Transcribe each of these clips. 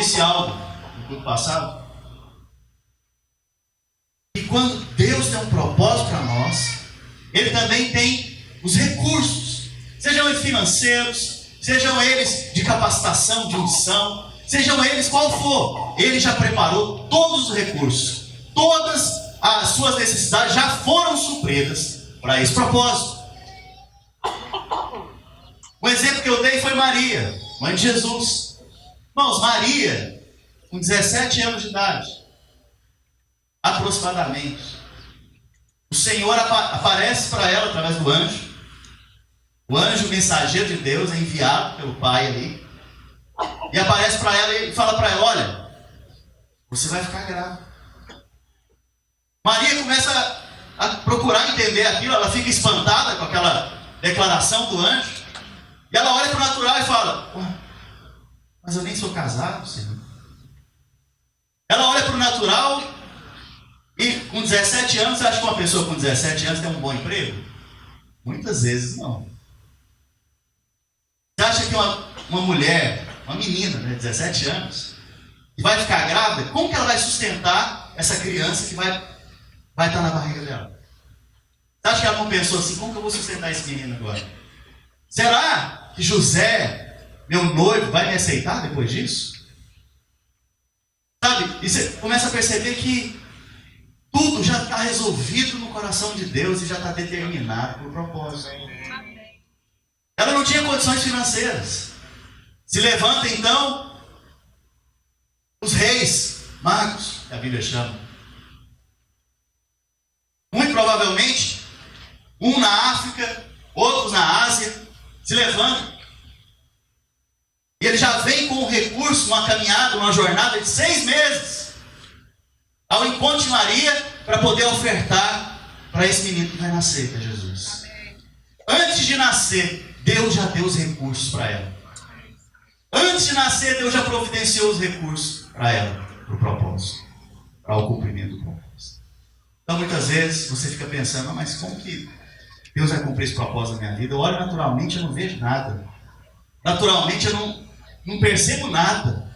disse algo no culto passado. E quando Deus tem um propósito para nós, Ele também tem os recursos, sejam eles financeiros, sejam eles de capacitação, de unção, sejam eles qual for. Ele já preparou todos os recursos, todas as suas necessidades já foram supridas para esse propósito. O exemplo que eu dei foi Maria, mãe de Jesus. Irmãos, Maria, com 17 anos de idade, aproximadamente, o Senhor aparece para ela através do anjo. O anjo mensageiro de Deus é enviado pelo Pai ali, e aparece para ela e fala para ela: olha, você vai ficar grávida. Maria começa a procurar entender aquilo, ela fica espantada com aquela declaração do anjo, e ela olha para o natural e fala: mas eu nem sou casado, Senhor. Ela olha para o natural e com 17 anos, você acha que uma pessoa com 17 anos tem um bom emprego? Muitas vezes não. Você acha que uma mulher, uma menina, né, 17 anos, que vai ficar grávida, como que ela vai sustentar essa criança que vai estar na barriga dela? Você acha que ela não pensou assim: como que eu vou sustentar esse menino agora? Será que José, meu noivo, vai me aceitar depois disso? Sabe? E você começa a perceber que tudo já está resolvido no coração de Deus e já está determinado por propósito. Ela não tinha condições financeiras. Se levanta então os reis magos, que a Bíblia chama. Muito provavelmente, um na África, outros na Ásia, se levantam. E ele já vem com um recurso, uma caminhada, uma jornada de 6 meses ao encontro de Maria, para poder ofertar para esse menino que vai nascer, que é Jesus. Antes de nascer, Deus já deu os recursos para ela. Antes de nascer, Deus já providenciou os recursos para ela, para o propósito, para o cumprimento do propósito. Então, muitas vezes, você fica pensando: mas como que Deus vai cumprir esse propósito na minha vida? Eu olho naturalmente, eu não vejo nada. Naturalmente, eu não percebo nada.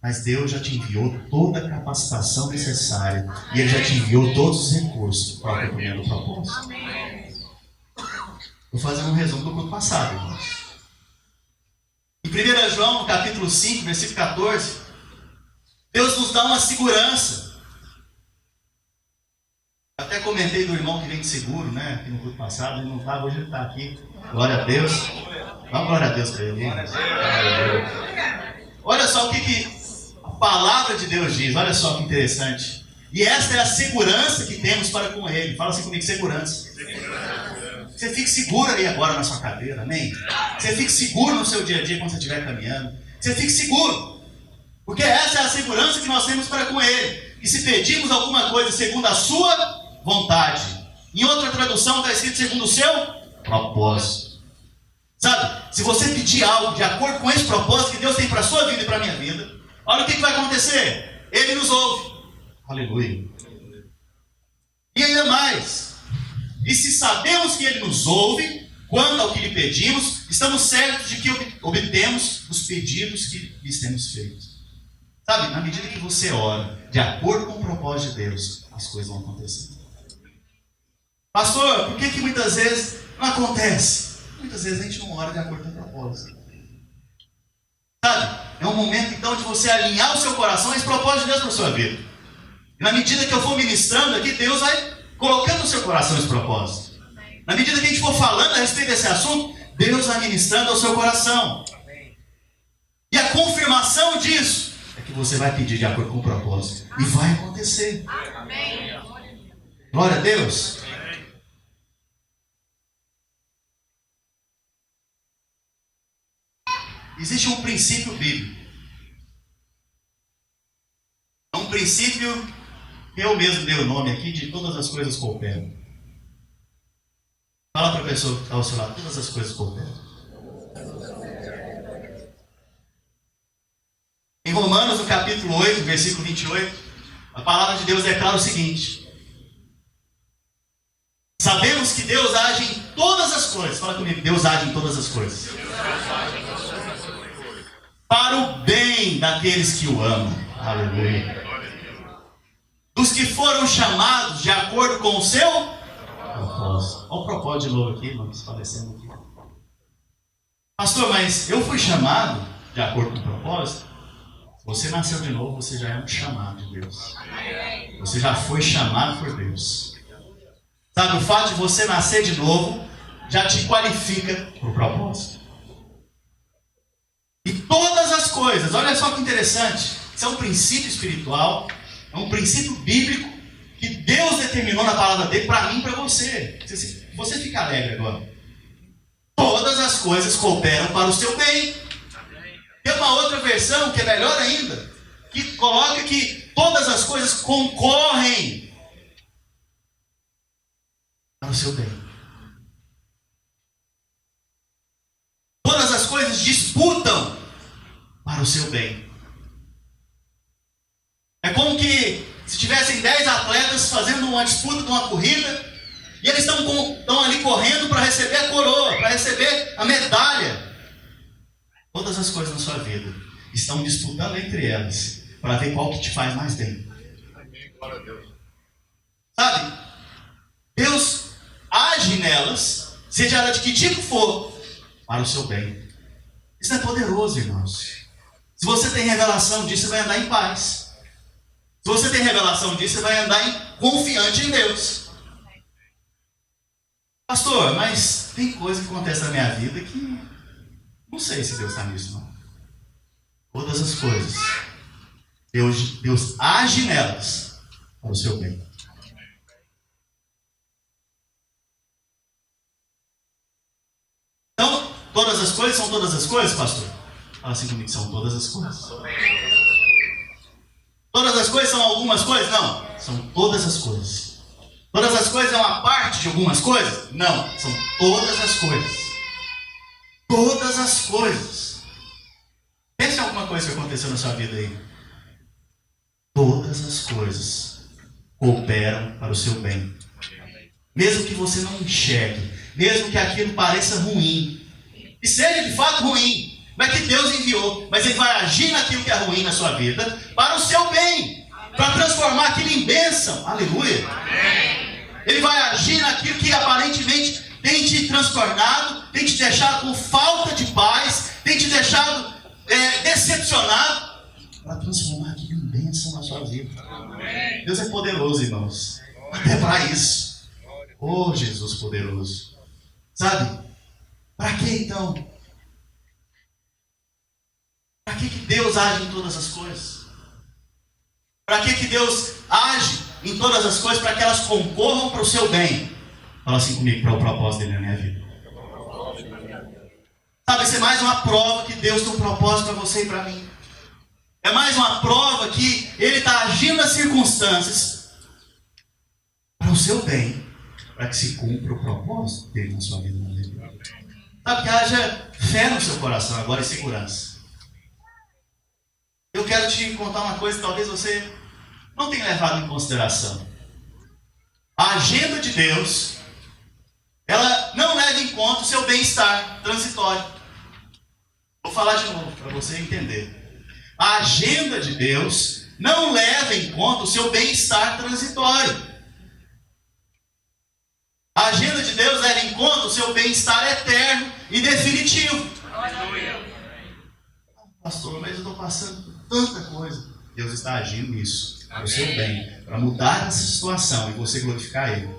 Mas Deus já te enviou toda a capacitação necessária. E Ele já te enviou todos os recursos para o cumprimento do propósito. Vou fazer um resumo do culto passado, irmãos. Em 1 João, capítulo 5, versículo 14, Deus nos dá uma segurança. Até comentei do irmão que vem de seguro, né? Aqui no culto passado, ele não estava, hoje ele está aqui. Glória a Deus. Dá uma glória a Deus para ele. Olha só o que a palavra de Deus diz, olha só que interessante. E esta é a segurança que temos para com Ele. Fala assim comigo: segurança. Você fique seguro aí agora na sua cadeira, amém? Você fique seguro no seu dia a dia quando você estiver caminhando. Você fique seguro. Porque essa é a segurança que nós temos para com Ele. E se pedimos alguma coisa segundo a sua vontade. Em outra tradução está escrito segundo o seu propósito. Sabe? Se você pedir algo de acordo com esse propósito que Deus tem para a sua vida e para a minha vida, olha o que vai acontecer. Ele nos ouve. Aleluia. E ainda mais. E se sabemos que Ele nos ouve, quanto ao que lhe pedimos, estamos certos de que obtemos os pedidos que lhes temos feito. Sabe, na medida que você ora de acordo com o propósito de Deus, as coisas vão acontecer. Pastor, por que muitas vezes não acontece? Muitas vezes a gente não ora de acordo com o propósito. Sabe, é um momento então de você alinhar o seu coração a esse propósito de Deus para a sua vida. E na medida que eu for ministrando aqui, Deus vai colocando no seu coração esse propósito. Na medida que a gente for falando a respeito desse assunto, Deus vai ministrando ao seu coração. E a confirmação disso é que você vai pedir de acordo com o propósito. E vai acontecer. Glória a Deus. Existe um princípio bíblico. É um princípio que eu mesmo dei o nome aqui de todas as coisas cooperam. Fala para a pessoa que está ao seu lado: todas as coisas cooperam. Em Romanos, no capítulo 8, versículo 28, a palavra de Deus declara o seguinte: sabemos que Deus age em todas as coisas. Fala comigo: Deus age em todas as coisas. para o bem daqueles que o amam. Aleluia. Dos que foram chamados de acordo com o seu propósito. Olha o propósito de novo aqui, irmãos, falecendo aqui. Pastor, mas eu fui chamado de acordo com o propósito? Você nasceu de novo, você já é um chamado de Deus. Você já foi chamado por Deus. Sabe, o fato de você nascer de novo já te qualifica para o propósito. E todas as coisas, olha só que interessante, isso é um princípio espiritual, é um princípio bíblico que Deus determinou na palavra dele para mim e para você. Você fica alegre agora. Todas as coisas cooperam para o seu bem. Tem uma outra versão que é melhor ainda, que coloca que todas as coisas concorrem para o seu bem. Todas as coisas disputam para o seu bem. É como que se tivessem 10 atletas fazendo uma disputa de uma corrida, e eles estão ali correndo para receber a coroa, para receber a medalha. Todas as coisas na sua vida estão disputando entre elas para ver qual que te faz mais bem. Sabe? Deus age nelas, seja ela de que tipo for, para o seu bem. Isso é poderoso, irmãos. Se você tem revelação disso, você vai andar em paz. Se você tem revelação disso, você vai andar confiante em Deus. Pastor, mas tem coisa que acontece na minha vida que não sei se Deus está nisso, não. Todas as coisas, Deus age nelas para o seu bem. Então, todas as coisas são todas as coisas, pastor? Fala assim comigo, são todas as coisas. Todas as coisas são algumas coisas? Não, são todas as coisas. Todas as coisas é uma parte de algumas coisas? Não, são todas as coisas. Todas as coisas. Pense em alguma coisa que aconteceu na sua vida aí. Todas as coisas cooperam para o seu bem. Mesmo que você não enxergue, mesmo que aquilo pareça ruim, e seja de fato ruim, mas que Deus enviou, mas Ele vai agir naquilo que é ruim na sua vida, para o seu bem, para transformar aquilo em bênção. Aleluia. Ele vai agir naquilo que aparentemente tem te transtornado, tem te deixado com falta de paz, tem te deixado decepcionado, para transformar aquilo em bênção na sua vida. Deus é poderoso, irmãos, até para isso. Oh, Jesus poderoso. Sabe? Para que então? Para que Deus age em todas as coisas? Para que Deus age em todas as coisas? Para que elas concorram para o seu bem. Fala assim comigo, para o propósito dele na minha vida. Sabe, isso é mais uma prova que Deus tem um propósito para você e para mim. É mais uma prova que Ele está agindo nas circunstâncias para o seu bem, para que se cumpra o propósito dele na sua vida. Sabe, que haja fé no seu coração agora e segurança. Eu quero te contar uma coisa que talvez você não tenha levado em consideração. A agenda de Deus, ela não leva em conta o seu bem-estar transitório. Vou falar de novo para você entender. A agenda de Deus não leva em conta o seu bem-estar transitório. A agenda de Deus leva em conta o seu bem-estar eterno e definitivo. Pastor, mas eu estou passando por tanta coisa. Deus está agindo nisso, para o seu bem, para mudar essa situação e você glorificar Ele.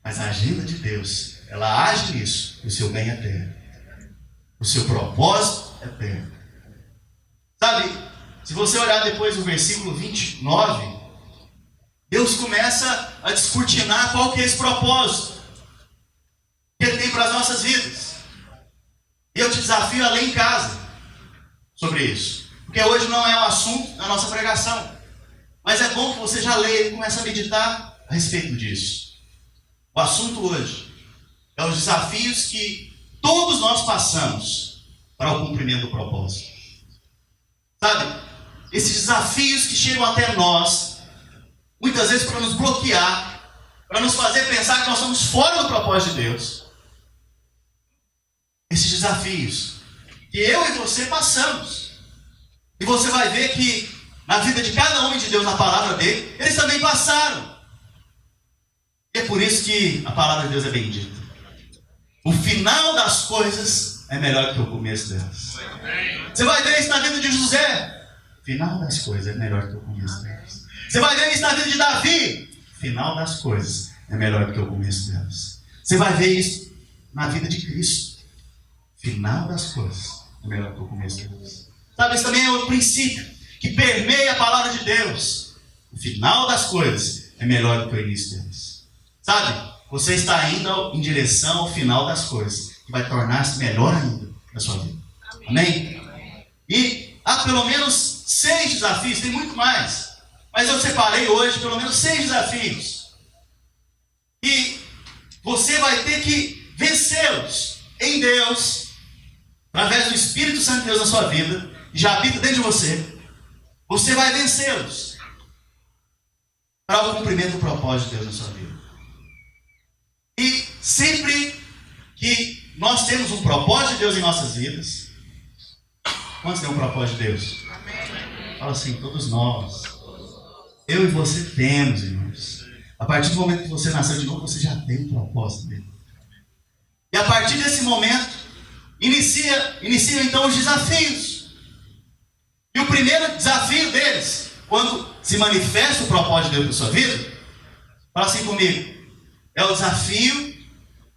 Mas a agenda de Deus, ela age nisso, para o seu bem eterno, o seu propósito eterno. Sabe, se você olhar depois o versículo 29, Deus começa a descortinar qual que é esse propósito que Ele tem para as nossas vidas. E eu te desafio a ler em casa sobre isso, porque hoje não é o assunto da nossa pregação, mas é bom que você já leia e comece a meditar a respeito disso. O assunto hoje é os desafios que todos nós passamos para o cumprimento do propósito. Sabe, esses desafios que chegam até nós, muitas vezes para nos bloquear, para nos fazer pensar que nós estamos fora do propósito de Deus. Esses desafios que eu e você passamos. E você vai ver que na vida de cada homem de Deus, na palavra dele, eles também passaram. E é por isso que a palavra de Deus é bendita. O final das coisas é melhor que o começo delas. Você vai ver isso na vida de José. O final das coisas é melhor que o começo delas. Você vai ver isso na vida de Davi. O final das coisas é melhor que o começo delas. Você vai ver isso na vida de Cristo. O final das coisas é melhor que o começo delas. Sabe, esse também é o princípio que permeia a palavra de Deus. O final das coisas é melhor do que o início delas. Sabe, você está indo em direção ao final das coisas, que vai tornar-se melhor ainda na sua vida. Amém? E há pelo menos 6 desafios, tem muito mais. Mas eu separei hoje pelo menos 6 desafios. E você vai ter que vencê-los em Deus, através do Espírito Santo de Deus na sua vida, que já habita dentro de você. Você vai vencê-los para o cumprimento do propósito de Deus na sua vida. E sempre que nós temos um propósito de Deus em nossas vidas, quantos têm um propósito de Deus? Amém. Fala assim, todos nós. Eu e você temos, irmãos. A partir do momento que você nasceu de novo, você já tem um propósito dele. E a partir desse momento, inicia então os desafios. E o primeiro desafio deles, quando se manifesta o propósito de Deus na sua vida, fala assim comigo, é o desafio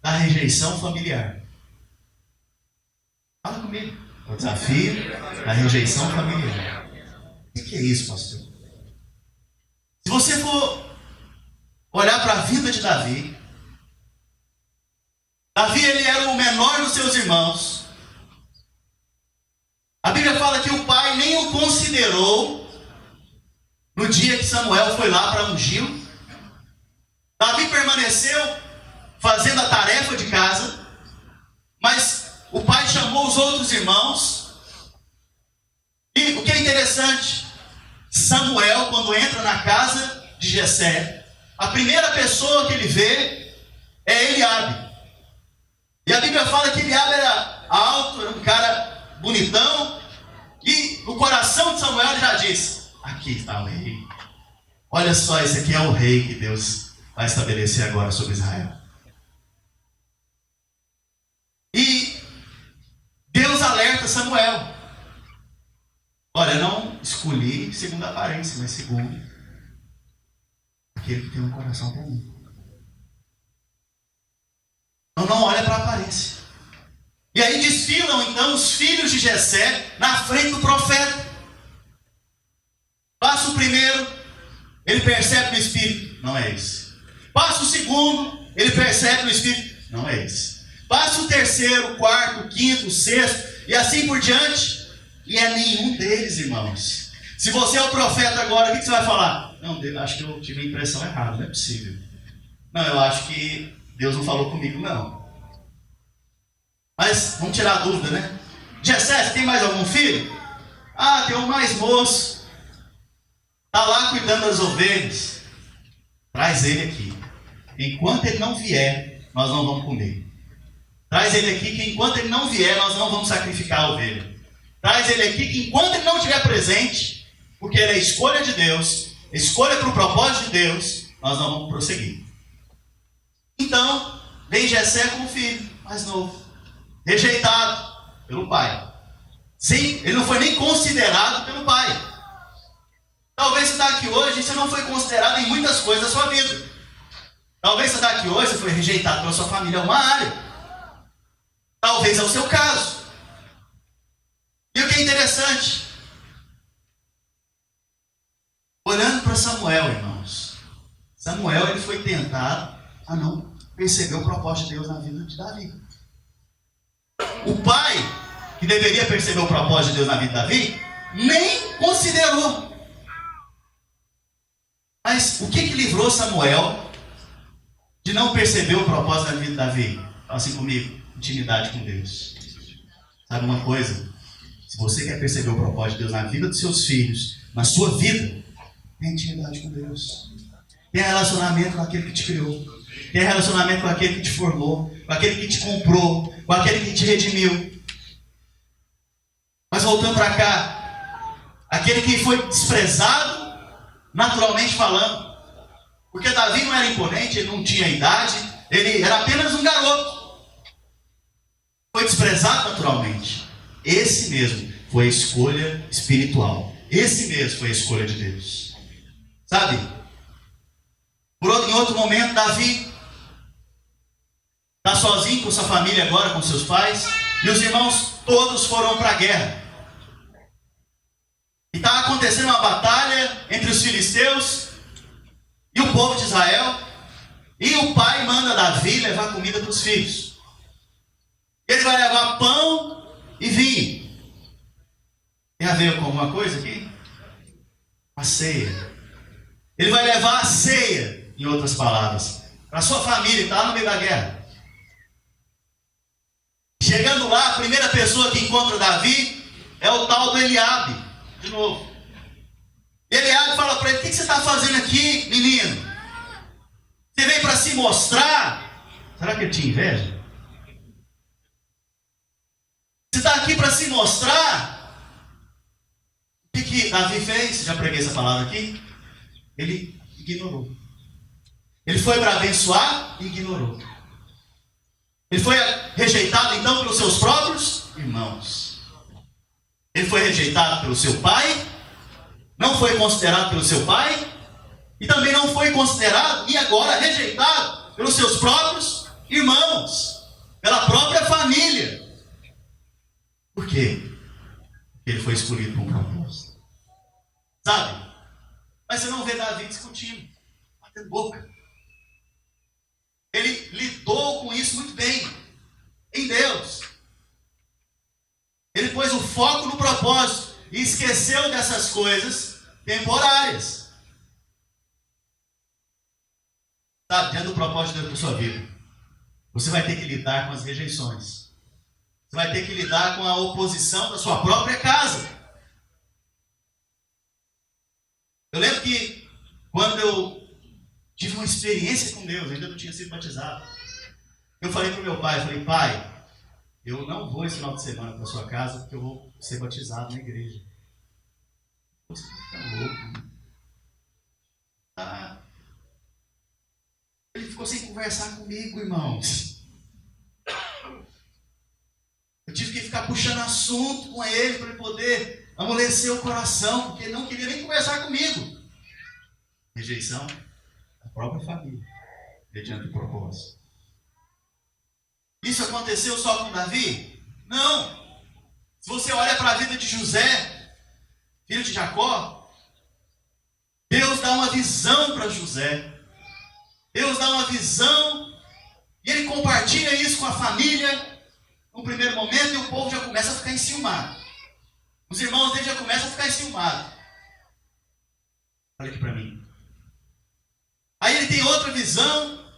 da rejeição familiar. Fala comigo. É o desafio da rejeição familiar. O que é isso, pastor? Se você for olhar para a vida de Davi, Davi ele era o menor dos seus irmãos. A Bíblia fala que o pai nem o considerou no dia que Samuel foi lá para ungir. Davi permaneceu fazendo a tarefa de casa, mas o pai chamou os outros irmãos. E o que é interessante, Samuel, quando entra na casa de Jessé, a primeira pessoa que ele vê é Eliabe. E a Bíblia fala que Eliabe era alto, era um cara bonitão, e o coração de Samuel já disse, aqui está o rei. Olha só, esse aqui é o rei que Deus vai estabelecer agora sobre Israel. E Deus alerta Samuel. Olha, eu não escolhi segundo a aparência, mas segundo aquele que tem um coração para mim. Então não olha para a aparência. E aí desfilam então os filhos de Jessé na frente do profeta. Passa o primeiro, ele percebe no espírito, não é esse. Passa o segundo, ele percebe no espírito, não é esse. Passa o terceiro, o quarto, o quinto, o sexto, e assim por diante, e é nenhum deles, irmãos. Se você é o profeta agora, o que você vai falar? Não, acho que eu tive a impressão errada, não é possível. Não, eu acho que Deus não falou comigo, não. Mas vamos tirar a dúvida, né? Jessé, você tem mais algum filho? Ah, tem um mais moço. Está lá cuidando das ovelhas. Traz ele aqui. Enquanto ele não vier, nós não vamos comer. Traz ele aqui, que enquanto ele não vier, nós não vamos sacrificar a ovelha. Traz ele aqui, que enquanto ele não estiver presente, porque ele é escolha de Deus, escolha para o propósito de Deus, nós não vamos prosseguir. Então, vem Jessé com o filho mais novo, rejeitado pelo pai. Sim, ele não foi nem considerado pelo pai. Talvez você está aqui hoje e você não foi considerado em muitas coisas da sua vida. Talvez você está aqui hoje e você foi rejeitado pela sua família em uma área. Talvez é o seu caso. E o que é interessante, olhando para Samuel, irmãos, Samuel ele foi tentado a não perceber o propósito de Deus na vida de Davi. O pai, que deveria perceber o propósito de Deus na vida de Davi, nem considerou. Mas o que livrou Samuel de não perceber o propósito da vida de Davi? Fala assim comigo, intimidade com Deus. Sabe uma coisa? Se você quer perceber o propósito de Deus na vida dos seus filhos, na sua vida, tenha intimidade com Deus. Tenha relacionamento com aquele que te criou. Tenha relacionamento com aquele que te formou, com aquele que te comprou, com aquele que te redimiu. Mas voltando para cá, aquele que foi desprezado, naturalmente falando. Porque Davi não era imponente, ele não tinha idade, ele era apenas um garoto. Foi desprezado naturalmente. Esse mesmo foi a escolha espiritual. Esse mesmo foi a escolha de Deus. Sabe? Em outro momento, Davi está sozinho com sua família agora, com seus pais, e os irmãos todos foram para a guerra. E está acontecendo uma batalha entre os filisteus e o povo de Israel. E o pai manda Davi levar comida para os filhos. Ele vai levar pão e vinho. Tem a ver com alguma coisa aqui? A ceia. Ele vai levar a ceia, em outras palavras, para a sua família que está lá no meio da guerra. Chegando lá, a primeira pessoa que encontra Davi é o tal do Eliabe. De novo. Eliabe fala para ele: o que você está fazendo aqui, menino? Você veio para se mostrar? Será que ele tinha inveja? Você está aqui para se mostrar? O que Davi fez? Já preguei essa palavra aqui. Ele ignorou. Ele foi para abençoar e ignorou. Ele foi rejeitado então pelos seus próprios irmãos. Ele foi rejeitado pelo seu pai. Não foi considerado pelo seu pai. E também não foi considerado e agora rejeitado pelos seus próprios irmãos. Pela própria família. Por quê? Porque ele foi escolhido por um propósito. Sabe? Mas você não vê Davi discutindo, batendo boca. Ele lidou com isso muito bem, em Deus. Ele pôs o foco no propósito e esqueceu dessas coisas temporárias. Sabe, dentro do propósito de Deus para a sua vida, você vai ter que lidar com as rejeições. Você vai ter que lidar com a oposição da sua própria casa. Eu lembro que quando eu tive uma experiência com Deus, ainda não tinha sido batizado, eu falei para o meu pai, eu falei: pai, eu não vou esse final de semana para a sua casa, porque eu vou ser batizado na igreja. Você está louco? Ele ficou sem conversar comigo, irmãos. Eu tive que ficar puxando assunto com ele para ele poder amolecer o coração, porque ele não queria nem conversar comigo. Rejeição da própria família, mediante o propósito. Isso aconteceu só com Davi? Não. Se você olha para a vida de José, filho de Jacó, Deus dá uma visão para José. Deus dá uma visão e ele compartilha isso com a família no primeiro momento, e o povo já começa a ficar enciumado. Os irmãos dele já começam a ficar enciumados. Olha aqui para mim. Aí ele tem outra visão.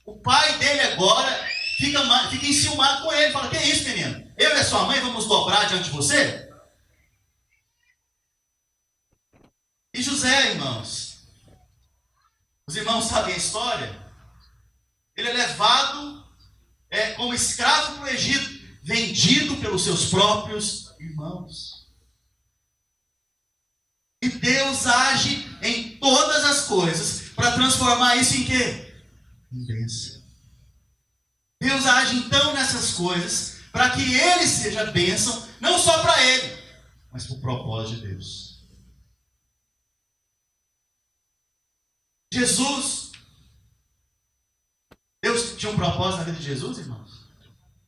O pai dele agora fica enciumado com ele. Fala: que é isso, menino? Eu e a sua mãe vamos dobrar diante de você? E José, irmãos, os irmãos sabem a história. Ele é levado como escravo para o Egito, vendido pelos seus próprios irmãos. E Deus age em todas as coisas para transformar isso em quê? Em bênção. Deus age então nessas coisas para que ele seja bênção, não só para ele, mas para o propósito de Deus. Jesus, Deus tinha um propósito na vida de Jesus, irmãos?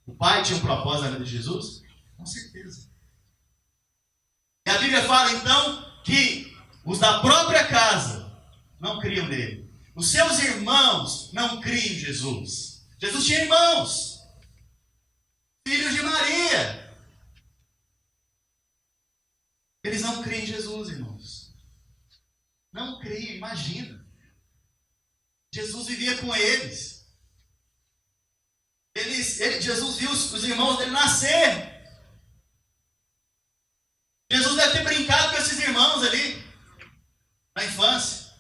O Pai tinha um propósito na vida de Jesus? Com certeza. E a Bíblia fala então que os da própria casa não criam nele. Os seus irmãos não criam em Jesus. Jesus tinha irmãos, filhos de Maria. Eles não criam em Jesus, irmãos. Não criam, imagina. Jesus vivia com eles. Jesus viu os irmãos dele nascer. Jesus deve ter brincado com esses irmãos ali na infância.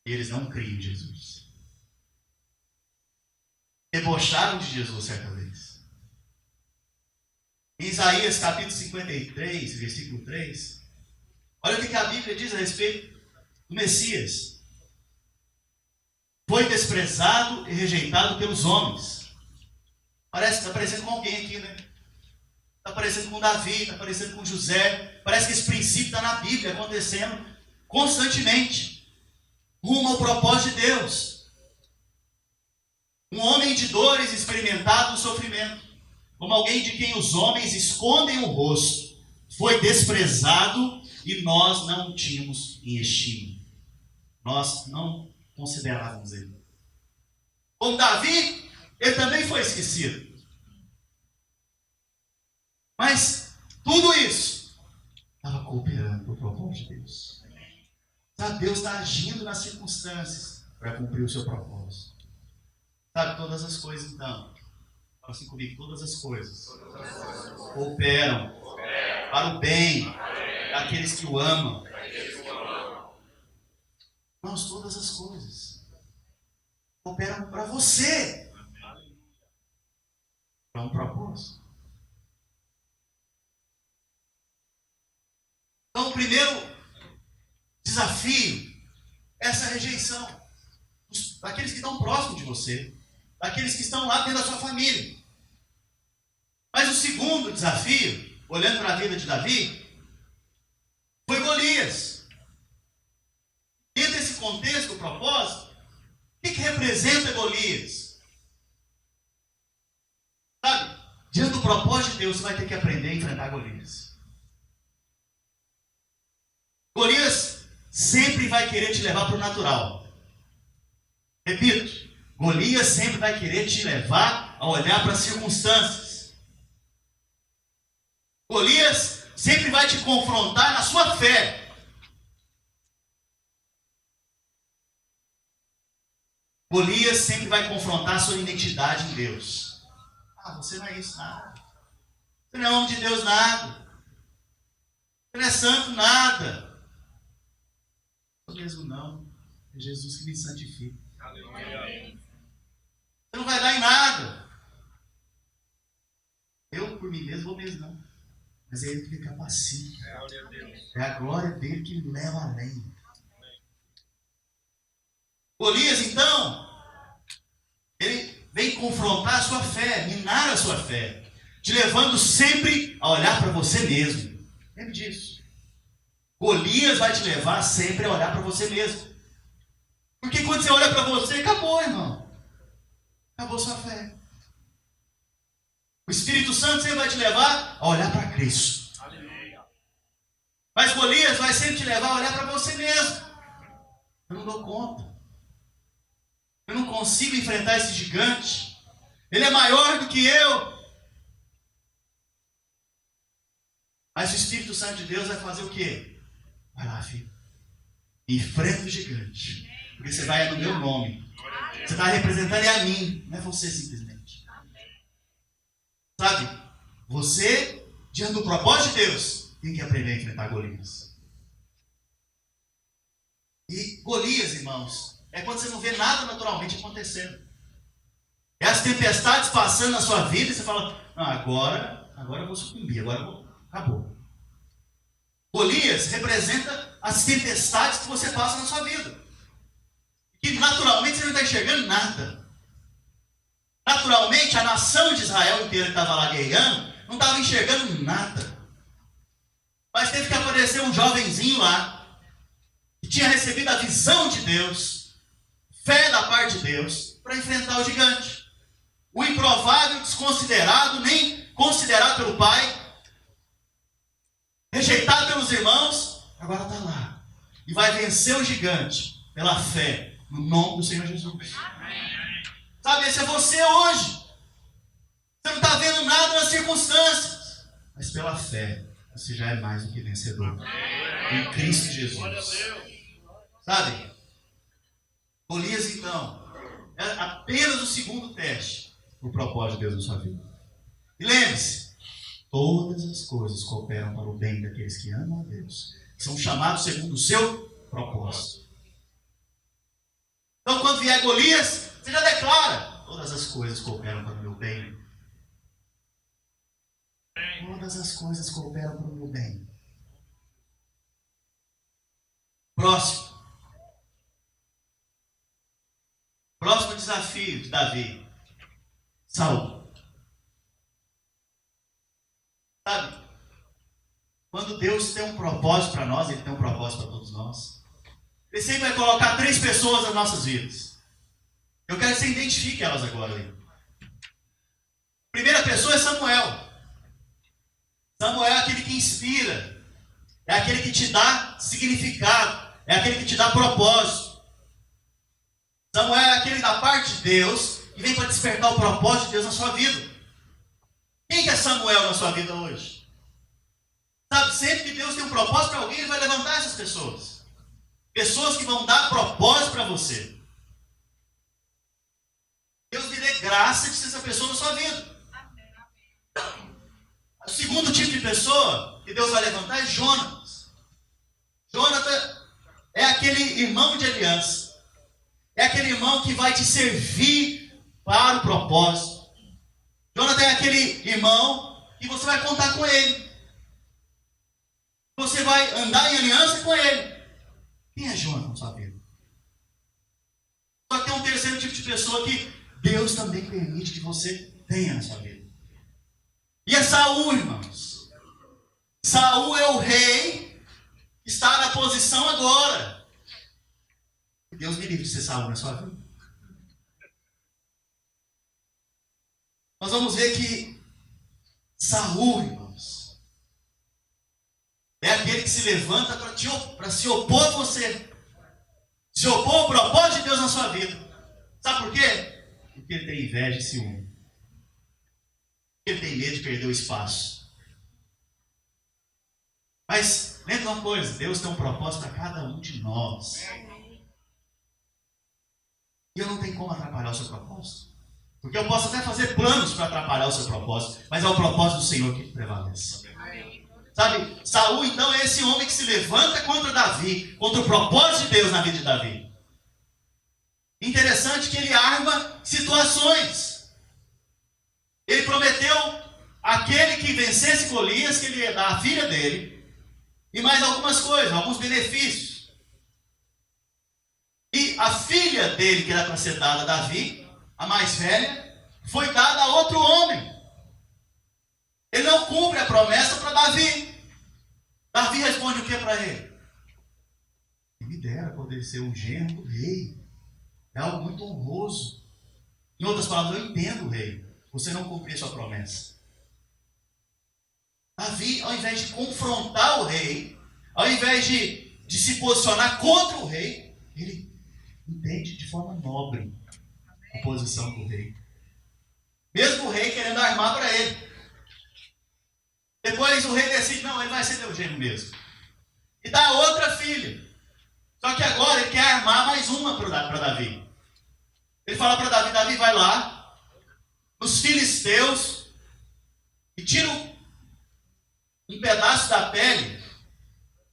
E eles não criam em Jesus. Debocharam de Jesus certa vez. Em Isaías capítulo 53, versículo 3, olha o que a Bíblia diz a respeito do Messias. Foi desprezado e rejeitado pelos homens. Parece que está parecendo com alguém aqui, né? Está parecendo com Davi, está parecendo com José. Parece que esse princípio está na Bíblia acontecendo constantemente, rumo ao propósito de Deus. Um homem de dores experimentado no sofrimento, como alguém de quem os homens escondem o rosto, foi desprezado e nós não o tínhamos em estima. Nós não considerávamos ele. Como Davi, ele também foi esquecido. Mas tudo isso estava cooperando para o propósito de Deus. Sabe, Deus está agindo nas circunstâncias para cumprir o seu propósito. Sabe, todas as coisas então, fala assim comigo, todas as coisas cooperam para o bem daqueles que o amam. Nós, todas as coisas cooperam para você, para um propósito. Então, o primeiro desafio é essa rejeição daqueles que estão próximos de você, daqueles que estão lá dentro da sua família. Mas o segundo desafio, olhando para a vida de Davi, foi Golias. Dentro desse contexto, o propósito, o que representa Golias? Sabe, diante do propósito de Deus, você vai ter que aprender a enfrentar Golias. Golias sempre vai querer te levar para o natural. Repito, Golias sempre vai querer te levar a olhar para as circunstâncias. Golias sempre vai te confrontar na sua fé. Golias sempre vai confrontar a sua identidade em Deus. Ah, você não é isso nada. Você não é homem de Deus nada. Você não é santo nada. Eu mesmo não. É Jesus que me santifica. Aleluia. Você não vai dar em nada. Eu, por mim mesmo, vou mesmo não. Mas é Ele que me capacita. É a glória dele que me leva além. Golias, então, ele vem confrontar a sua fé, minar a sua fé, te levando sempre a olhar para você mesmo. Lembre disso. Golias vai te levar sempre a olhar para você mesmo. Porque quando você olha para você, acabou, irmão. Acabou sua fé. O Espírito Santo sempre vai te levar a olhar para Cristo. Mas Golias vai sempre te levar a olhar para você mesmo. Eu não dou conta. Eu não consigo enfrentar esse gigante. Ele é maior do que eu. Mas o Espírito Santo de Deus vai fazer o quê? Vai lá, filho. Enfrenta o gigante. Porque você vai no meu nome. Você está representando a mim. Não é você simplesmente. Sabe? Você, diante do propósito de Deus, tem que aprender a enfrentar Golias. E Golias, irmãos, é quando você não vê nada naturalmente acontecendo. É as tempestades passando na sua vida e você fala, não, agora eu vou sucumbir, acabou. Golias representa as tempestades que você passa na sua vida. Que naturalmente você não está enxergando nada. Naturalmente a nação de Israel inteira que estava lá guerreando não estava enxergando nada. Mas teve que aparecer um jovenzinho lá que tinha recebido a visão de Deus, fé da parte de Deus, para enfrentar o gigante. O improvável, desconsiderado, nem considerado pelo pai, rejeitado pelos irmãos, agora está lá. E vai vencer o gigante pela fé, no nome do Senhor Jesus. Sabe, esse é você hoje. Você não está vendo nada nas circunstâncias, mas pela fé, você já é mais do que vencedor. Em Cristo Jesus. Sabe? Golias, então, é apenas o segundo teste do propósito de Deus na sua vida. E lembre-se, todas as coisas cooperam para o bem daqueles que amam a Deus, são chamados segundo o seu propósito. Então, quando vier Golias, você já declara: todas as coisas cooperam para o meu bem. todas as coisas cooperam para o meu bem. Próximo desafio de Davi. Saul. Sabe? Quando Deus tem um propósito para nós, Ele tem um propósito para todos nós. Ele sempre vai colocar 3 pessoas nas nossas vidas. Eu quero que você identifique elas agora. A primeira pessoa é Samuel. Samuel é aquele que inspira. É aquele que te dá significado. É aquele que te dá propósito. Samuel é aquele da parte de Deus que vem para despertar o propósito de Deus na sua vida. Quem que é Samuel na sua vida hoje? Sabe, sempre que Deus tem um propósito para alguém, Ele vai levantar essas pessoas. Pessoas que vão dar propósito para você. Deus me dê graça de ser essa pessoa na sua vida. O segundo tipo de pessoa que Deus vai levantar é Jonatas. Jonatas é aquele irmão de aliança. É aquele irmão que vai te servir para o propósito. Jonatas é aquele irmão que você vai contar com ele. Você vai andar em aliança com ele. Quem é Jonatas na sua vida? Só que tem um terceiro tipo de pessoa que Deus também permite que você tenha na sua vida. E é Saul, irmãos. Saul é o rei que está na posição agora. Deus me livre de ser Saul na sua vida. Nós vamos ver que Saul, irmãos, é aquele que se levanta para se opor a você. Se opor ao propósito de Deus na sua vida. Sabe por quê? Porque ele tem inveja e ciúme. Ele tem medo de perder o espaço. Mas lembra uma coisa, Deus tem um propósito para cada um de nós. E eu não tenho como atrapalhar o seu propósito. Porque eu posso até fazer planos para atrapalhar o seu propósito, mas é o propósito do Senhor que prevalece. Sabe, Saul então é esse homem que se levanta contra Davi, contra o propósito de Deus na vida de Davi. Interessante que ele arma situações. Ele prometeu aquele que vencesse Golias, que ele ia dar a filha dele, e mais algumas coisas, alguns benefícios. E a filha dele, que era para ser dada a Davi, a mais velha, foi dada a outro homem. Ele não cumpre a promessa para Davi. Davi responde o que para ele? Me dera poder ser o genro do rei. É algo muito honroso. Em outras palavras, eu entendo, rei. Você não cumpriu a sua promessa. Davi, ao invés de confrontar o rei, ao invés de se posicionar contra o rei, ele entende de forma nobre a posição do rei. Mesmo o rei querendo armar para ele. Depois o rei decide, não, ele vai ser meu genro mesmo. E dá outra filha. Só que agora ele quer armar mais uma para Davi. Ele fala para Davi, Davi vai lá, nos filisteus, e tira um pedaço da pele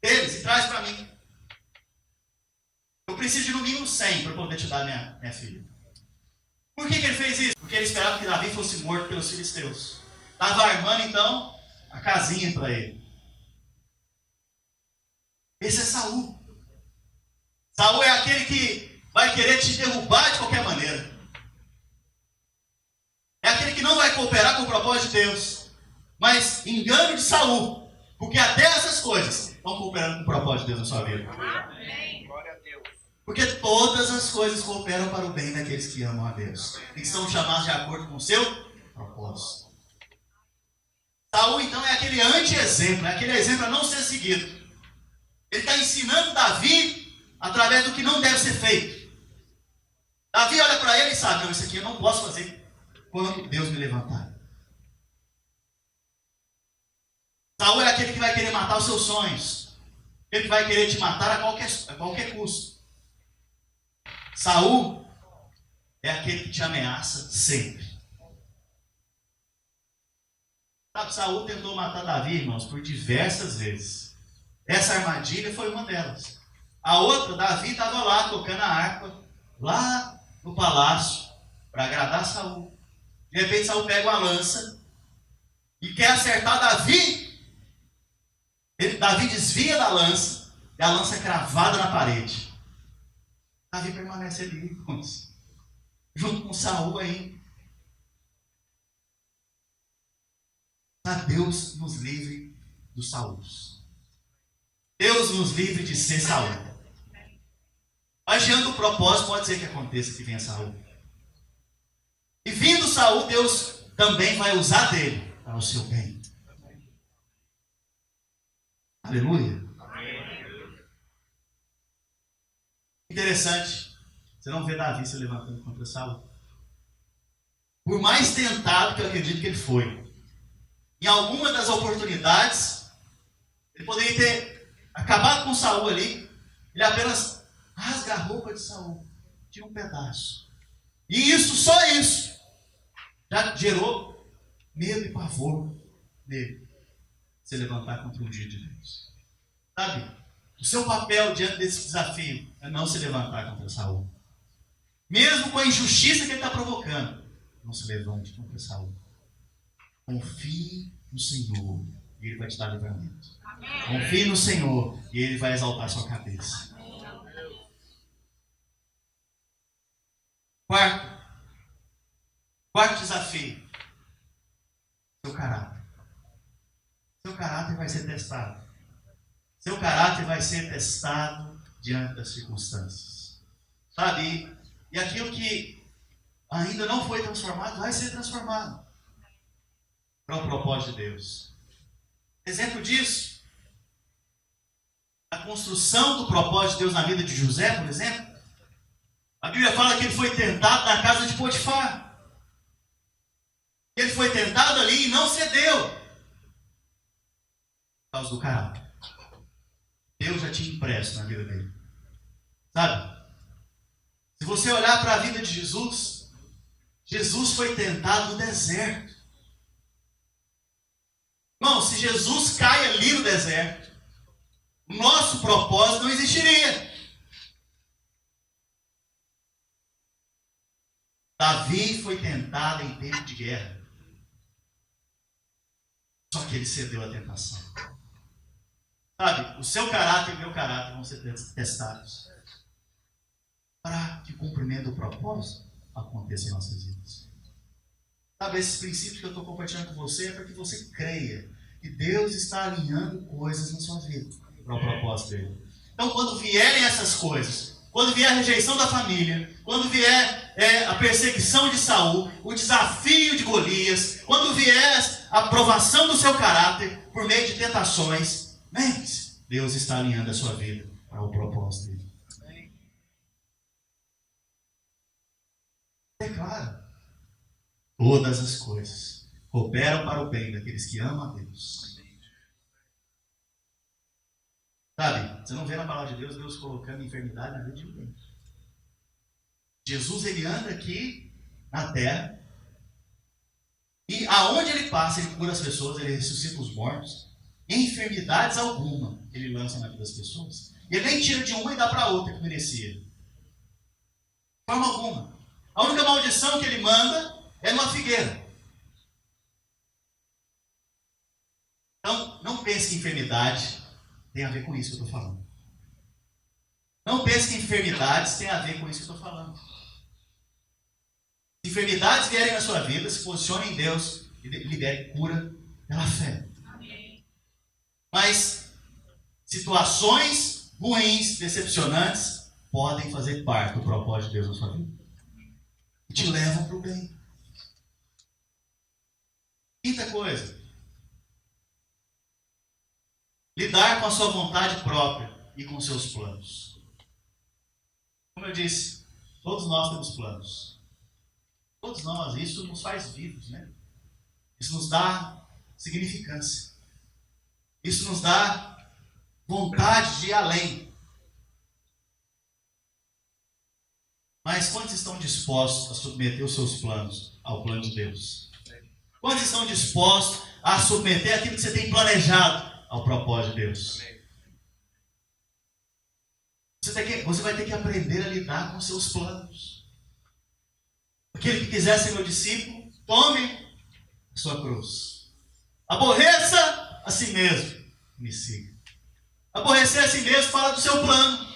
deles e traz para mim. Eu preciso de no mínimo 100 para poder te dar minha filha. Por que ele fez isso? Porque ele esperava que Davi fosse morto pelos filisteus. Estava armando então a casinha para ele. Esse é Saul. Saul é aquele que vai querer te derrubar de qualquer maneira. É aquele que não vai cooperar com o propósito de Deus. Mas engano de Saul. Porque até essas coisas estão cooperando com o propósito de Deus na sua vida. Amém. Glória a Deus. Porque todas as coisas cooperam para o bem daqueles que amam a Deus. E que são chamados de acordo com o seu propósito. Saul então é aquele anti-exemplo. É aquele exemplo a não ser seguido. Ele está ensinando Davi através do que não deve ser feito. Davi olha para ele e sabe, não, isso aqui eu não posso fazer quando Deus me levantar. Saul é aquele que vai querer matar os seus sonhos. Ele que vai querer te matar a qualquer custo. Saul é aquele que te ameaça sempre. Sabe, Saul tentou matar Davi, irmãos, por diversas vezes. Essa armadilha foi uma delas. A outra, Davi estava lá tocando a harpa, lá no palácio, para agradar Saul. De repente Saul pega uma lança e quer acertar Davi. Davi desvia da lança, e a lança é cravada na parede. Davi permanece ali, irmãos, junto com Saul aí. Para Deus nos livre dos Saúls. Deus nos livre de ser Saul. Agiando o propósito, pode ser que aconteça que venha Saul. E vindo Saul, Deus também vai usar dele para o seu bem. Aleluia. Interessante. Você não vê Davi se levantando contra Saul. Por mais tentado que eu acredito que ele foi, em alguma das oportunidades, ele poderia ter acabado com Saul ali. Ele apenas rasga a roupa de Saul, tira um pedaço. E isso, só isso, já gerou medo e pavor nele. Se levantar contra o ungido de Deus. Sabe? O seu papel diante desse desafio é não se levantar contra Saul. Mesmo com a injustiça que ele está provocando, não se levante contra Saul. Confie no Senhor e Ele vai te dar livramento. Confie no Senhor e Ele vai exaltar a sua cabeça. Quarto desafio. Seu caráter. Seu caráter vai ser testado. Seu caráter vai ser testado diante das circunstâncias. Sabe? E aquilo que ainda não foi transformado, vai ser transformado para o propósito de Deus. Exemplo disso, a construção do propósito de Deus na vida de José, por exemplo. A Bíblia fala que ele foi tentado na casa de Potifar. Ele foi tentado ali e não cedeu. Por causa do caráter. Deus já tinha impresso na vida dele. Sabe? Se você olhar para a vida de Jesus, Jesus foi tentado no deserto. Irmão, se Jesus cai ali no deserto, o nosso propósito não existiria. Davi foi tentado em tempo de guerra. Só que ele cedeu à tentação. Sabe, o seu caráter e o meu caráter vão ser testados para que o cumprimento do propósito aconteça em nossas vidas. Sabe, esses princípios que eu estou compartilhando com você é para que você creia que Deus está alinhando coisas na sua vida para o propósito dele. Então, quando vierem essas coisas, quando vier a rejeição da família, quando vier a perseguição de Saul, o desafio de Golias, quando vier a provação do seu caráter por meio de tentações, lembre-se, Deus está alinhando a sua vida para o propósito dele. Declara: todas as coisas cooperam para o bem daqueles que amam a Deus. Sabe, você não vê na palavra de Deus, Deus colocando enfermidade na vida de ninguém. Jesus, ele anda aqui na terra e aonde ele passa, ele cura as pessoas, ele ressuscita os mortos. Enfermidades alguma ele lança na vida das pessoas. E ele nem tira de uma e dá para outra que merecia. De forma alguma. A única maldição que ele manda é numa figueira. Então, não pense que enfermidade tem a ver com isso que eu estou falando. Não pense que enfermidades têm a ver com isso que eu estou falando. Se enfermidades vierem na sua vida, se posicione em Deus e libere cura pela fé. Mas situações ruins, decepcionantes, podem fazer parte do propósito de Deus na sua vida. E te levam para o bem. Quinta coisa. Lidar com a sua vontade própria e com seus planos. Como eu disse, todos nós temos planos. Todos nós, isso nos faz vivos, né? Isso nos dá significância. Isso nos dá vontade de ir além. Mas quantos estão dispostos a submeter os seus planos ao plano de Deus? Quantos estão dispostos a submeter aquilo que você tem planejado ao propósito de Deus? Você vai ter que aprender a lidar com seus planos. Aquele que quiser ser meu discípulo, tome a sua cruz. Aborreça a si mesmo, me siga. Aborrecer a si mesmo fala do seu plano.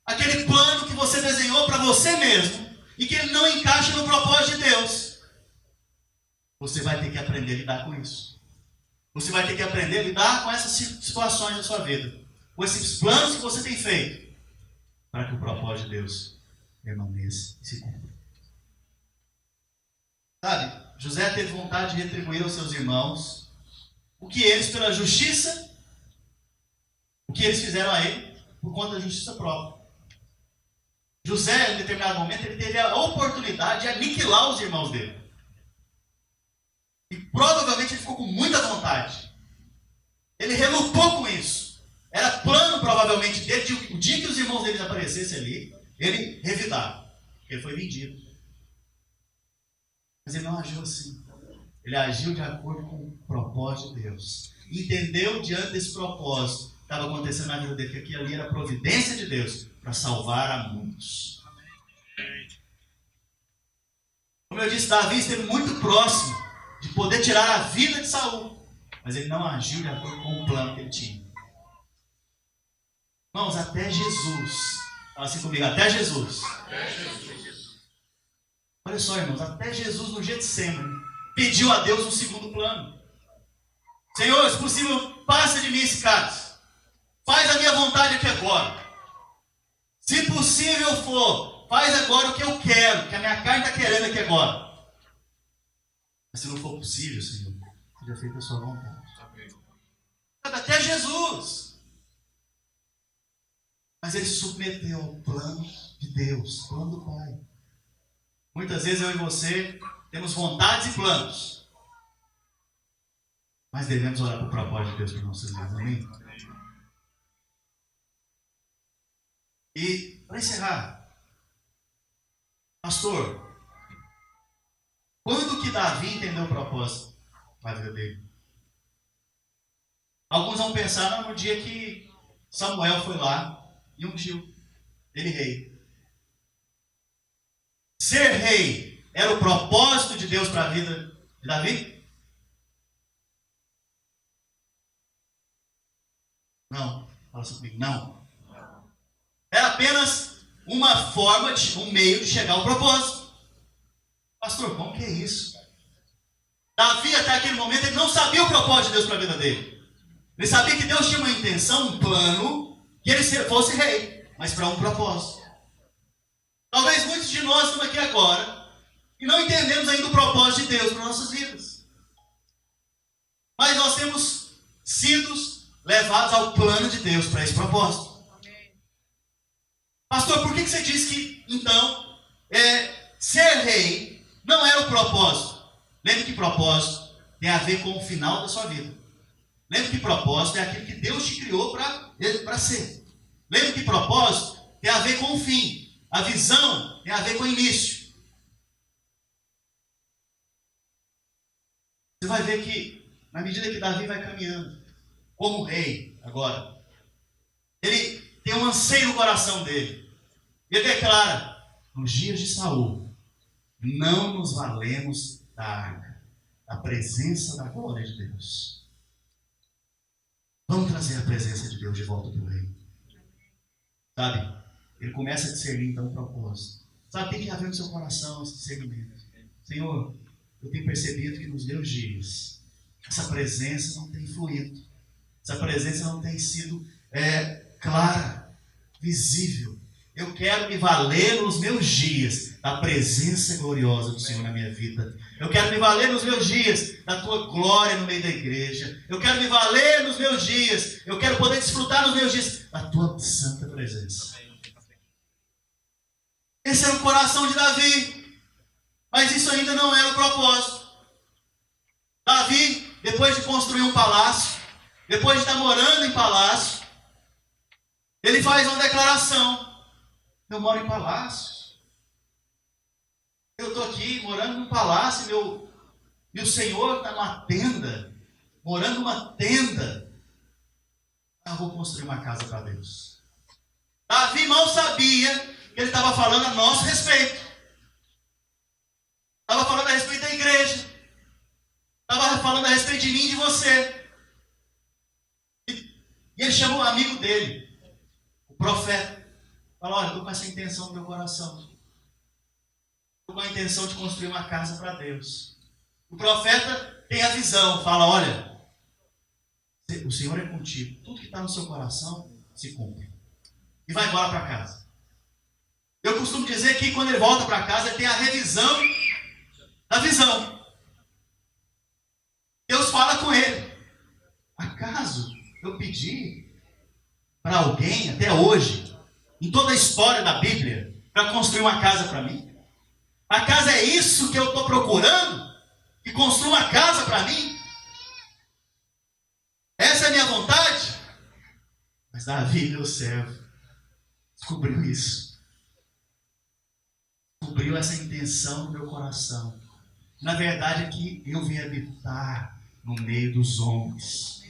Aquele plano que você desenhou para você mesmo e que ele não encaixa no propósito de Deus. Você vai ter que aprender a lidar com isso. Você vai ter que aprender a lidar com essas situações da sua vida. Com esses planos que você tem feito. Para que o propósito de Deus permaneça e se cumpra. Sabe, José teve vontade de retribuir aos seus irmãos o que eles, pela justiça, o que eles fizeram a ele, por conta da justiça própria. José, em determinado momento, ele teve a oportunidade de aniquilar os irmãos dele. E provavelmente ele ficou com muita vontade. Ele relutou com isso. Era plano, provavelmente, dele, de o dia que os irmãos dele aparecessem ali, ele revidar. Porque ele foi vendido. Mas ele não agiu assim. Ele agiu de acordo com o propósito de Deus. Entendeu diante desse propósito que estava acontecendo na vida dele, que aquilo ali era a providência de Deus para salvar a muitos. Como eu disse, Davi esteve muito próximo de poder tirar a vida de Saul, mas ele não agiu de acordo com o plano que ele tinha. Irmãos, até Jesus, fala assim comigo, até Jesus. Olha só, irmãos, até Jesus no Getsemane pediu a Deus um segundo plano. Senhor, se possível, passa de mim esse cálice. Faz a minha vontade aqui agora. Se possível for, faz agora o que eu quero, que a minha carne está querendo aqui agora. Mas se não for possível, Senhor, seja feita a sua vontade. Até Jesus. Mas ele se submeteu ao plano de Deus, plano do Pai. Muitas vezes eu e você temos vontades e planos. Mas devemos orar para o propósito de Deus para nossas vidas. Amém? E, para encerrar, pastor, quando que Davi entendeu o propósito da vida dele? Alguns vão pensar no dia que Samuel foi lá e ungiu ele rei. Ser rei era o propósito de Deus para a vida de Davi? Não. Fala assim comigo. Não. É apenas uma forma, um meio de chegar ao propósito. Pastor, como que é isso? Davi, até aquele momento, ele não sabia o propósito de Deus para a vida dele. Ele sabia que Deus tinha uma intenção, um plano, que ele fosse rei, mas para um propósito. Talvez muitos de nós estamos aqui agora e não entendemos ainda o propósito de Deus para nossas vidas. Mas nós temos sido levados ao plano de Deus para esse propósito. Pastor, por que você diz que, então, ser rei não era o propósito? Lembre que propósito tem a ver com o final da sua vida. Lembre que propósito é aquilo que Deus te criou para ser. Lembre que propósito tem a ver com o fim. A visão tem a ver com o início. Você vai ver que, na medida que Davi vai caminhando, como rei agora, ele tem um anseio no coração dele. Ele declara, nos dias de Saul, não nos valemos da arca, da presença da glória de Deus. Vamos trazer a presença de Deus de volta para o rei. Sabe? Ele começa a discernir então o propósito. Sabe, tem que haver no seu coração esse discernimento. Senhor, eu tenho percebido que nos meus dias, essa presença não tem fluído. Essa presença não tem sido clara, visível. Eu quero me valer nos meus dias da presença gloriosa do Senhor na minha vida. Eu quero me valer nos meus dias da tua glória no meio da igreja. Eu quero me valer nos meus dias. Eu quero poder desfrutar nos meus dias da tua santa presença. Esse era o coração de Davi. Mas isso ainda não era o propósito. Davi, depois de construir um palácio, depois de estar morando em palácio, ele faz uma declaração. Eu moro em palácio. Eu estou aqui morando num palácio e o Senhor está numa tenda, morando numa tenda. Eu vou construir uma casa para Deus. Davi mal sabia que ele estava falando a nosso respeito. Estava falando a respeito da igreja. Estava falando falando a respeito de mim e de você. E ele chamou um amigo dele, o profeta. Falou: olha, estou com essa intenção no meu coração. Estou com a intenção de construir uma casa para Deus. O profeta tem a visão, fala: olha, o Senhor é contigo. Tudo que está no seu coração se cumpre. E vai embora para casa. Eu costumo dizer que quando ele volta para casa, ele tem a revisão da visão. Deus fala com ele: acaso eu pedi para alguém até hoje, em toda a história da Bíblia, para construir uma casa para mim? Acaso é isso que eu estou procurando? Que construa uma casa para mim? Essa é a minha vontade? Mas Davi, meu servo, descobriu isso. Descobriu essa intenção no meu coração. Na verdade é que eu vim habitar no meio dos homens.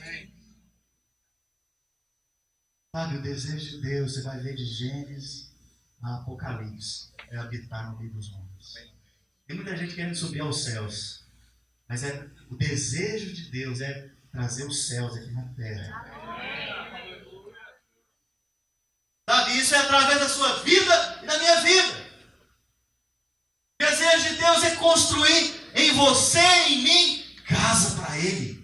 Sabe, o desejo de Deus, você vai ver de Gênesis a Apocalipse, é habitar no meio dos homens. Tem muita gente querendo subir aos céus, mas o desejo de Deus é trazer os céus aqui na terra. Sabe, isso é através da sua vida e da minha vida. O desejo de Deus é construir em você e em mim casa para Ele.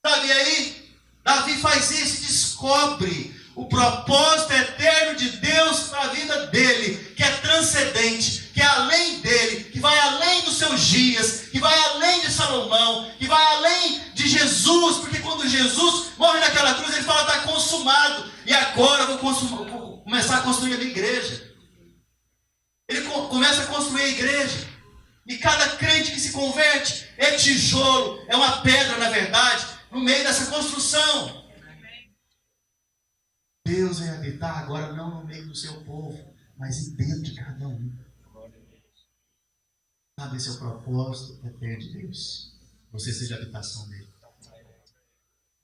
Sabe, e aí Davi faz isso e descobre o propósito eterno de Deus para a vida dele, que é transcendente, que é além dele, que vai além dos seus dias, que vai além de Salomão, que vai além de Jesus, porque quando Jesus morre naquela cruz, ele fala: está consumado, e agora eu vou começar a construir a minha igreja. Ele começa a construir a igreja, e cada crente que se converte é tijolo, é uma pedra, na verdade, no meio dessa construção. Deus vai habitar agora não no meio do seu povo, mas dentro de cada um. Sabe, esse é o propósito eterno de Deus. Você seja a habitação dele.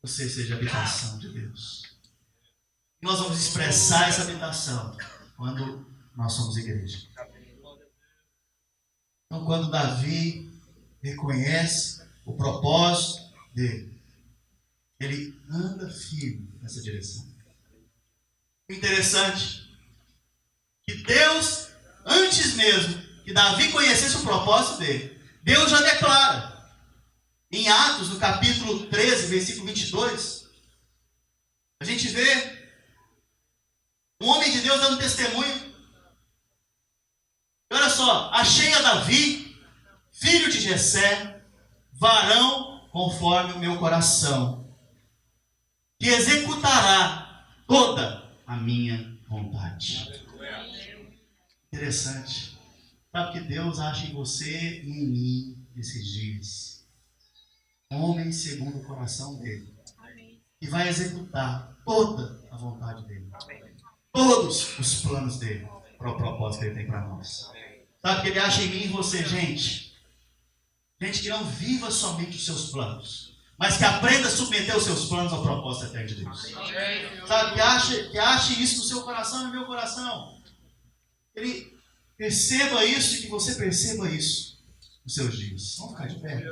Você seja a habitação de Deus. E nós vamos expressar essa habitação quando nós somos igreja. Então, quando Davi reconhece o propósito dele, ele anda firme nessa direção. Interessante que Deus, antes mesmo que Davi conhecesse o propósito dele, Deus já declara em Atos, no capítulo 13, versículo 22, a gente vê um homem de Deus dando testemunho. Olha só: achei a Davi, filho de Jessé, varão conforme o meu coração, que executará toda a minha vontade. Interessante. Sabe que Deus acha em você e em mim esses dias homem segundo o coração dele, e vai executar toda a vontade dele, todos os planos dele, para o propósito que ele tem para nós. Sabe que ele acha em mim e em você, gente que não viva somente os seus planos, mas que aprenda a submeter os seus planos ao propósito eterno de Deus. Sabe, que ache isso no seu coração e no meu coração. Ele perceba isso e que você perceba isso nos seus dias. Vamos ficar de pé?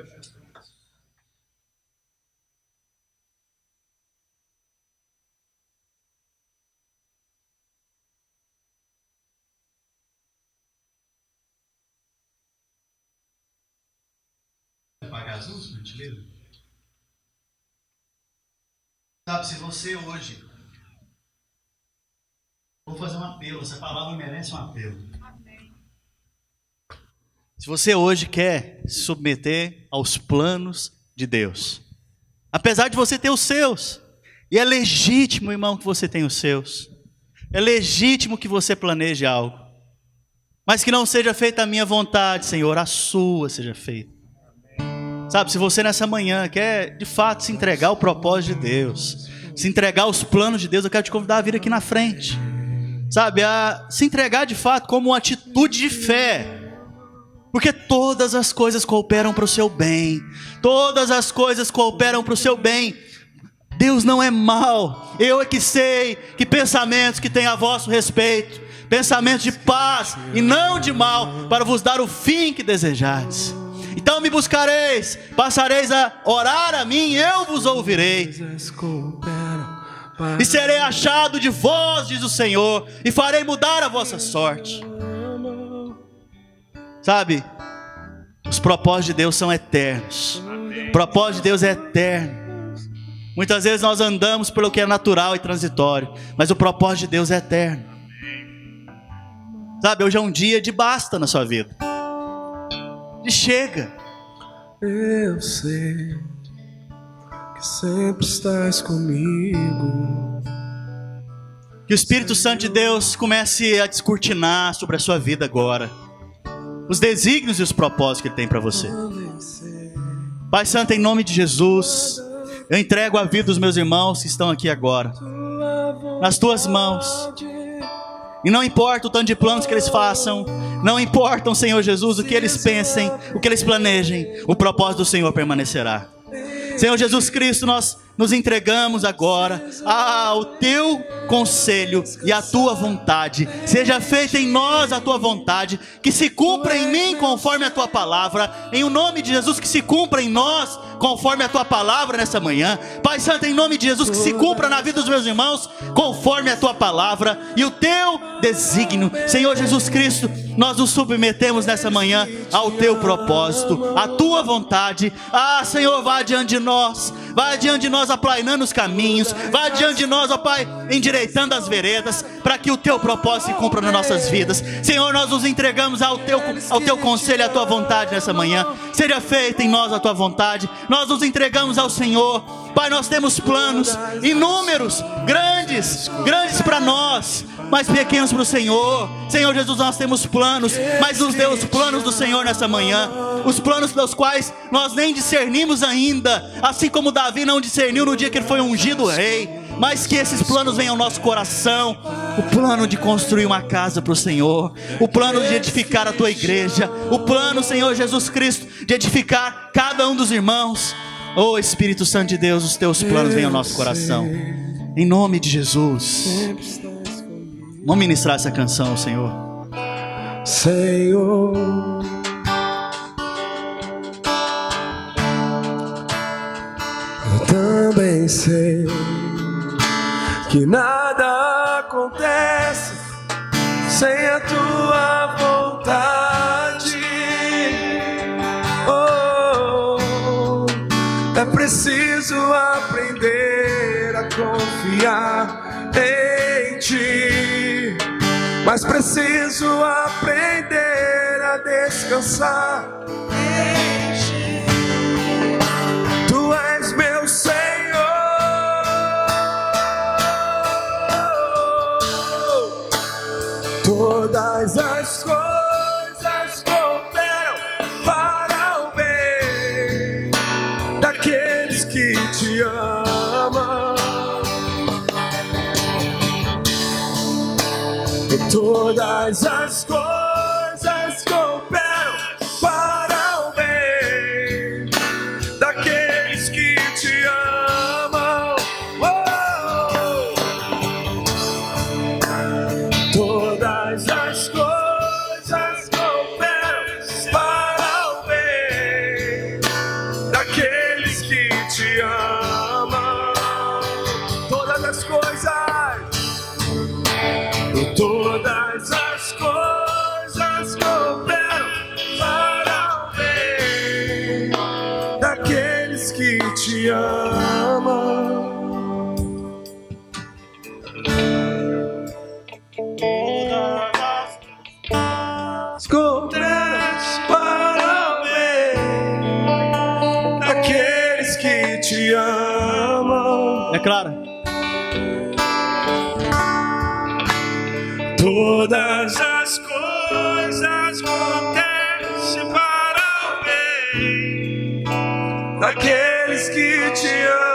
Apagar as luzes, gentileza? Sabe, se você hoje... Vou fazer um apelo, essa palavra merece um apelo. Se você hoje quer se submeter aos planos de Deus, apesar de você ter os seus, e é legítimo, irmão, que você tenha os seus, é legítimo que você planeje algo, mas que não seja feita a minha vontade, Senhor, a sua seja feita. Sabe, se você nessa manhã quer de fato se entregar ao propósito de Deus, se entregar aos planos de Deus, eu quero te convidar a vir aqui na frente. Sabe, a se entregar de fato como uma atitude de fé. Porque todas as coisas cooperam para o seu bem. Todas as coisas cooperam para o seu bem. Deus não é mau. Eu é que sei que pensamentos que têm a vosso respeito, pensamentos de paz e não de mal, para vos dar o fim que desejardes. Então me buscareis, passareis a orar a mim, eu vos ouvirei. E serei achado de vós, diz o Senhor, e farei mudar a vossa sorte. Sabe, os propósitos de Deus são eternos. O propósito de Deus é eterno. Muitas vezes nós andamos pelo que é natural e transitório, mas o propósito de Deus é eterno. Sabe, hoje é um dia de basta na sua vida. De chega. Eu sei que sempre estás comigo. Que o Espírito Santo de Deus comece a descortinar sobre a sua vida agora os desígnios e os propósitos que Ele tem para você. Pai Santo, em nome de Jesus, eu entrego a vida dos meus irmãos que estão aqui agora nas tuas mãos. E não importa o tanto de planos que eles façam, não importa, Senhor Jesus, o que eles pensem, o que eles planejem, o propósito do Senhor permanecerá. Senhor Jesus Cristo, nós nos entregamos agora ao teu conselho e à tua vontade. Seja feita em nós a tua vontade, que se cumpra em mim conforme a tua palavra. Em o nome de Jesus, que se cumpra em nós conforme a tua palavra nessa manhã. Pai Santo, em nome de Jesus, que se cumpra na vida dos meus irmãos conforme a tua palavra e o teu desígnio. Senhor Jesus Cristo, nós nos submetemos nessa manhã ao teu propósito, à tua vontade. Senhor, vá adiante de nós, vai adiante de nós aplainando os caminhos, vai adiante de nós, ó Pai, endireitando as veredas, para que o teu propósito se cumpra nas nossas vidas. Senhor, nós nos entregamos ao teu conselho e à tua vontade nessa manhã. Seja feita em nós a tua vontade. Nós nos entregamos ao Senhor. Pai, nós temos planos inúmeros, grandes para nós, mas pequenos para o Senhor. Senhor Jesus, nós temos planos, mas nos dê os planos do Senhor nessa manhã, os planos dos quais nós nem discernimos ainda, assim como Davi não discerniu no dia que ele foi ungido rei. Mas que esses planos venham ao nosso coração. O plano de construir uma casa para o Senhor, o plano de edificar a tua igreja, o plano, Senhor Jesus Cristo, de edificar cada um dos irmãos. Oh Espírito Santo de Deus, os teus planos venham ao nosso coração, em nome de Jesus. Vamos ministrar essa canção, Senhor. Senhor, eu também sei que nada acontece sem a tua vontade. É preciso aprender a confiar em ti, mas preciso aprender a descansar em ti. Tu és meu Senhor, todas as coisas cooperam para o bem daqueles que te amam. Todas as coisas cooperam para o bem daqueles que te amam. Todas as coisas cooperam para o bem daqueles que te amam. Todas as coisas. Todas as coisas cooperam para o bem daqueles que te amam. Todas as coisas para o bem daqueles que te amam. É claro. Todas as coisas acontecem para o bem daqueles que te amam.